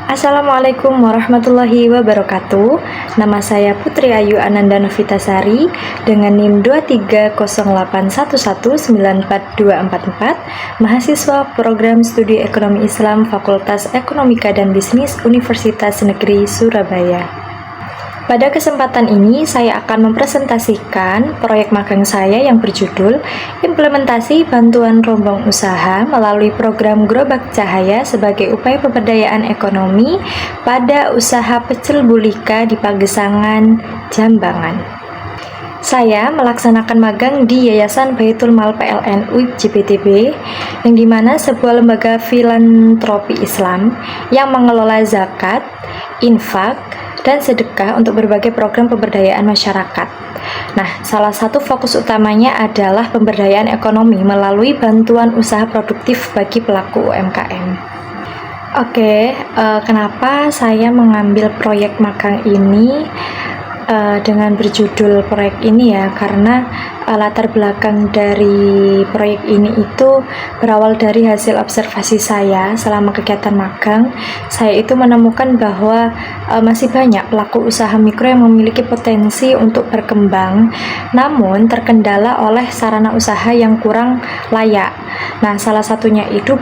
Assalamualaikum warahmatullahi wabarakatuh. Nama saya Putri Ayu Ananda Novitasari dengan NIM 23081194244, mahasiswa Program Studi Ekonomi Islam Fakultas Ekonomika dan Bisnis Universitas Negeri Surabaya. Pada kesempatan ini, saya akan mempresentasikan proyek magang saya yang berjudul Implementasi Bantuan Rombong Usaha melalui Program Gerobak Cahaya sebagai upaya pemberdayaan ekonomi pada usaha pecel bulika di Pagesangan, Jambangan. Saya melaksanakan magang di Yayasan Baitul Mal PLN UIP JPTB, yang dimana sebuah lembaga filantropi Islam yang mengelola zakat, infak, dan sedekah untuk berbagai program pemberdayaan masyarakat. Nah, salah satu fokus utamanya adalah pemberdayaan ekonomi melalui bantuan usaha produktif bagi pelaku UMKM. Kenapa saya mengambil proyek magang ini dengan berjudul proyek ini ya? Karena latar belakang dari proyek ini itu berawal dari hasil observasi saya selama kegiatan magang. Saya itu menemukan bahwa masih banyak pelaku usaha mikro yang memiliki potensi untuk berkembang, namun terkendala oleh sarana usaha yang kurang layak. Nah, salah satunya itu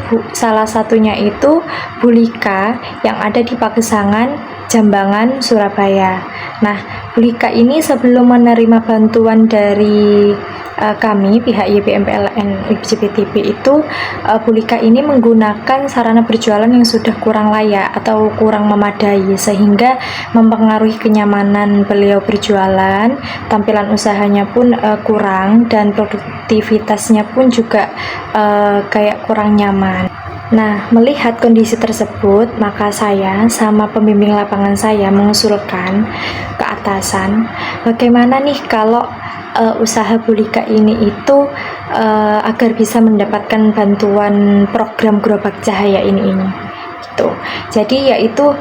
Bulika yang ada di Pagesangan, Jambangan, Surabaya. Nah, Bulika ini sebelum menerima bantuan dari kami pihak YBM PLN UIP JPTB itu, Bulika ini menggunakan sarana berjualan yang sudah kurang layak atau kurang memadai, sehingga mempengaruhi kenyamanan beliau berjualan, tampilan usahanya pun kurang, dan produktivitasnya pun juga kayak kurang nyaman. Nah, melihat kondisi tersebut, maka saya sama pembimbing lapangan saya mengusulkan ke atasan, bagaimana nih kalau usaha Bulika ini itu agar bisa mendapatkan bantuan program Gerobak Cahaya ini gitu. Jadi yaitu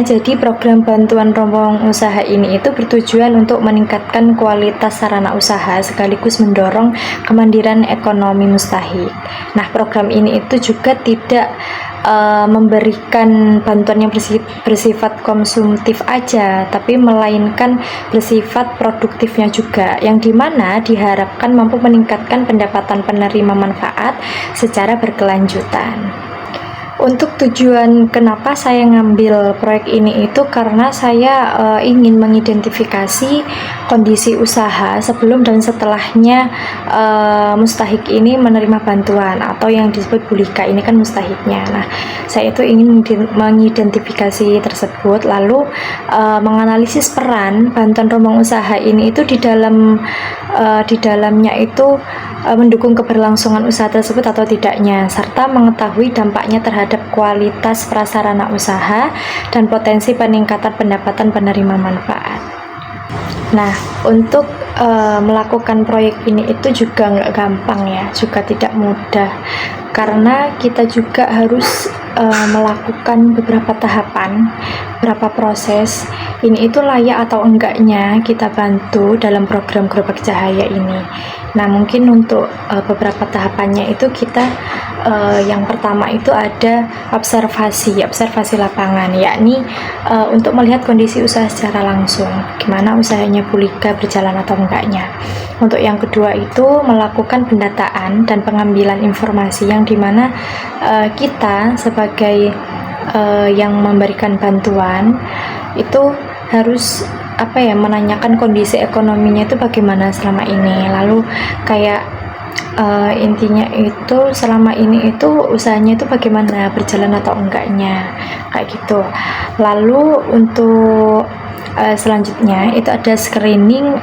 jadi program bantuan rombong usaha ini itu bertujuan untuk meningkatkan kualitas sarana usaha sekaligus mendorong kemandirian ekonomi mustahik. Nah, program ini itu juga tidak memberikan bantuan yang bersifat konsumtif aja, tapi melainkan bersifat produktifnya juga, yang dimana diharapkan mampu meningkatkan pendapatan penerima manfaat secara berkelanjutan. Untuk tujuan kenapa saya ngambil proyek ini itu karena saya ingin mengidentifikasi kondisi usaha sebelum dan setelahnya mustahik ini menerima bantuan, atau yang disebut Bulika ini kan mustahiknya. Nah, saya itu ingin mengidentifikasi tersebut, lalu menganalisis peran bantuan rombong usaha ini itu di dalamnya itu mendukung keberlangsungan usaha tersebut atau tidaknya, serta mengetahui dampaknya terhadap kualitas prasarana usaha dan potensi peningkatan pendapatan penerima manfaat. Nah, untuk melakukan proyek ini itu juga nggak gampang ya, juga tidak mudah, karena kita juga harus melakukan beberapa tahapan, beberapa proses. Ini itu layak atau enggaknya kita bantu dalam program Gerobak Cahaya ini. Nah, mungkin untuk beberapa tahapannya itu kita yang pertama itu ada observasi lapangan, yakni untuk melihat kondisi usaha secara langsung, gimana usahanya Bulika berjalan atau enggaknya. Untuk yang kedua itu melakukan pendataan dan pengambilan informasi, yang dimana kita sebagai yang memberikan bantuan itu harus menanyakan kondisi ekonominya itu bagaimana selama ini, lalu kayak intinya itu selama ini itu usahanya itu bagaimana, berjalan atau enggaknya, kayak gitu. Lalu untuk selanjutnya itu ada screening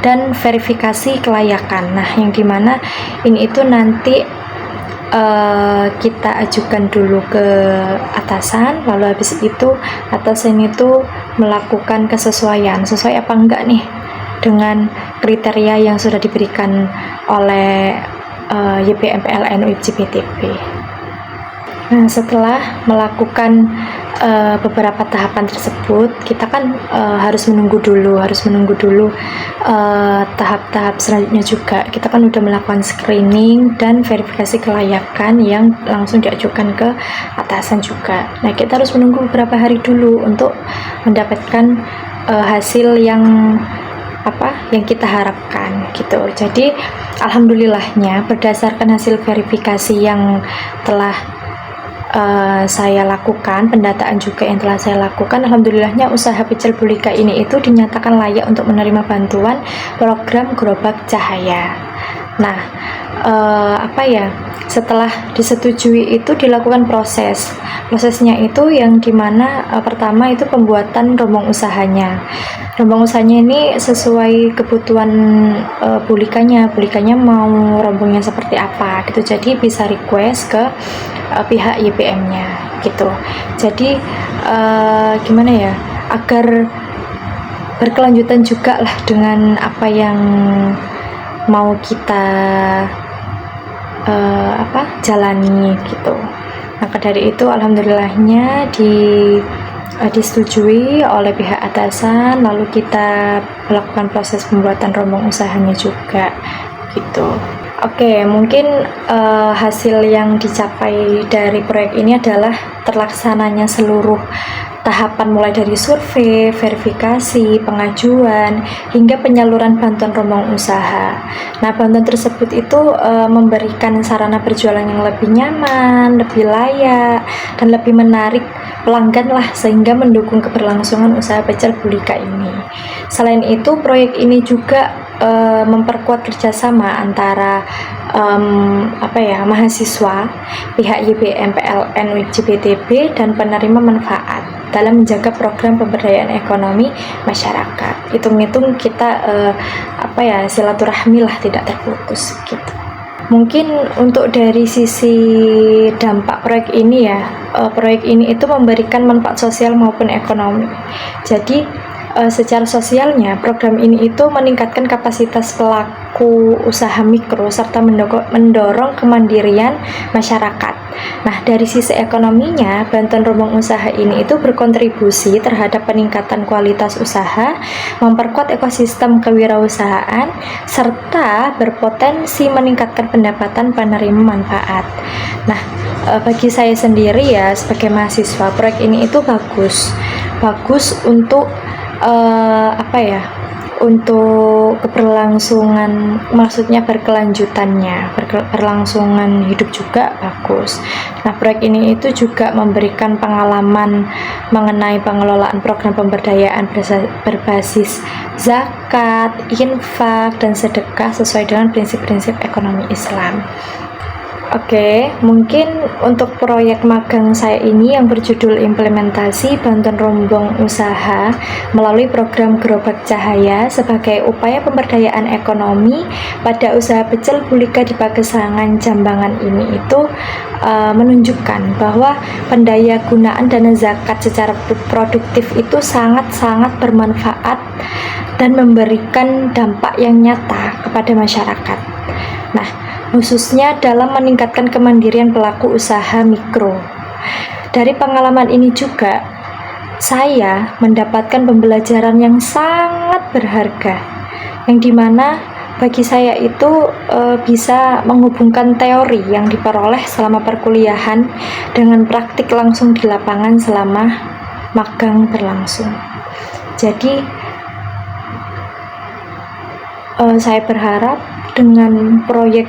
dan verifikasi kelayakan. Nah, yang dimana ini itu nanti kita ajukan dulu ke atasan, lalu habis itu atasan itu melakukan kesesuaian, sesuai apa enggak nih dengan kriteria yang sudah diberikan oleh YBM PLN UIP JPTB. Nah, setelah melakukan beberapa tahapan tersebut kita kan harus menunggu dulu tahap-tahap selanjutnya juga. Kita kan udah melakukan screening dan verifikasi kelayakan yang langsung diajukan ke atasan juga. Nah, kita harus menunggu beberapa hari dulu untuk mendapatkan hasil yang kita harapkan gitu. Jadi alhamdulillahnya berdasarkan hasil verifikasi yang telah saya lakukan, pendataan juga yang telah saya lakukan, alhamdulillahnya usaha pecel bulika ini itu dinyatakan layak untuk menerima bantuan program Gerobak Cahaya. Nah, setelah disetujui itu dilakukan prosesnya itu yang dimana pertama itu pembuatan rombong usahanya ini sesuai kebutuhan bulikanya mau rombongnya seperti apa gitu. Jadi bisa request ke pihak YBM-nya gitu. Jadi agar berkelanjutan juga lah dengan apa yang mau kita jalani gitu. Maka dari itu alhamdulillahnya disetujui oleh pihak atasan, lalu kita melakukan proses pembuatan rombong usahanya juga gitu. Oke, mungkin hasil yang dicapai dari proyek ini adalah terlaksananya seluruh tahapan mulai dari survei, verifikasi, pengajuan, hingga penyaluran bantuan rombong usaha. Nah, bantuan tersebut itu memberikan sarana berjualan yang lebih nyaman, lebih layak, dan lebih menarik pelanggan lah, sehingga mendukung keberlangsungan usaha pecel bulika ini. Selain itu, proyek ini juga memperkuat kerjasama antara mahasiswa, pihak YBM, PLN, UIJBTB, dan penerima manfaat dalam menjaga program pemberdayaan ekonomi masyarakat. Hitung-hitung kita silaturahmi lah tidak terputus gitu. Mungkin untuk dari sisi dampak proyek ini proyek ini itu memberikan manfaat sosial maupun ekonomi. Jadi secara sosialnya, program ini itu meningkatkan kapasitas pelaku usaha mikro serta mendorong kemandirian masyarakat. Nah, dari sisi ekonominya, bantuan rombong usaha ini itu berkontribusi terhadap peningkatan kualitas usaha, memperkuat ekosistem kewirausahaan, serta berpotensi meningkatkan pendapatan penerima manfaat. Nah, bagi saya sendiri sebagai mahasiswa, proyek ini itu bagus untuk untuk keberlangsungan, maksudnya berkelangsungan hidup juga bagus. Nah, proyek ini itu juga memberikan pengalaman mengenai pengelolaan program pemberdayaan berbasis zakat, infak, dan sedekah sesuai dengan prinsip-prinsip ekonomi Islam. Oke, mungkin untuk proyek magang saya ini yang berjudul implementasi bantuan rombong usaha melalui program Gerobak Cahaya sebagai upaya pemberdayaan ekonomi pada usaha pecel bulika di Pagesangan, Jambangan ini itu menunjukkan bahwa pendaya gunaan dana zakat secara produktif itu sangat-sangat bermanfaat dan memberikan dampak yang nyata kepada masyarakat. Nah, khususnya dalam meningkatkan kemandirian pelaku usaha mikro. Dari pengalaman ini juga, saya mendapatkan pembelajaran yang sangat berharga, yang dimana bagi saya itu bisa menghubungkan teori yang diperoleh selama perkuliahan dengan praktik langsung di lapangan selama magang berlangsung. Jadi, saya berharap dengan proyek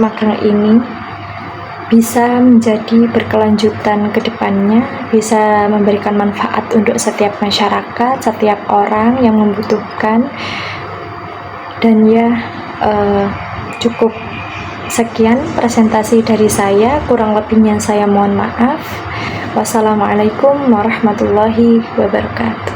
magang ini bisa menjadi berkelanjutan ke depannya, bisa memberikan manfaat untuk setiap masyarakat, setiap orang yang membutuhkan. Dan cukup sekian presentasi dari saya, kurang lebihnya saya mohon maaf. Wassalamualaikum warahmatullahi wabarakatuh.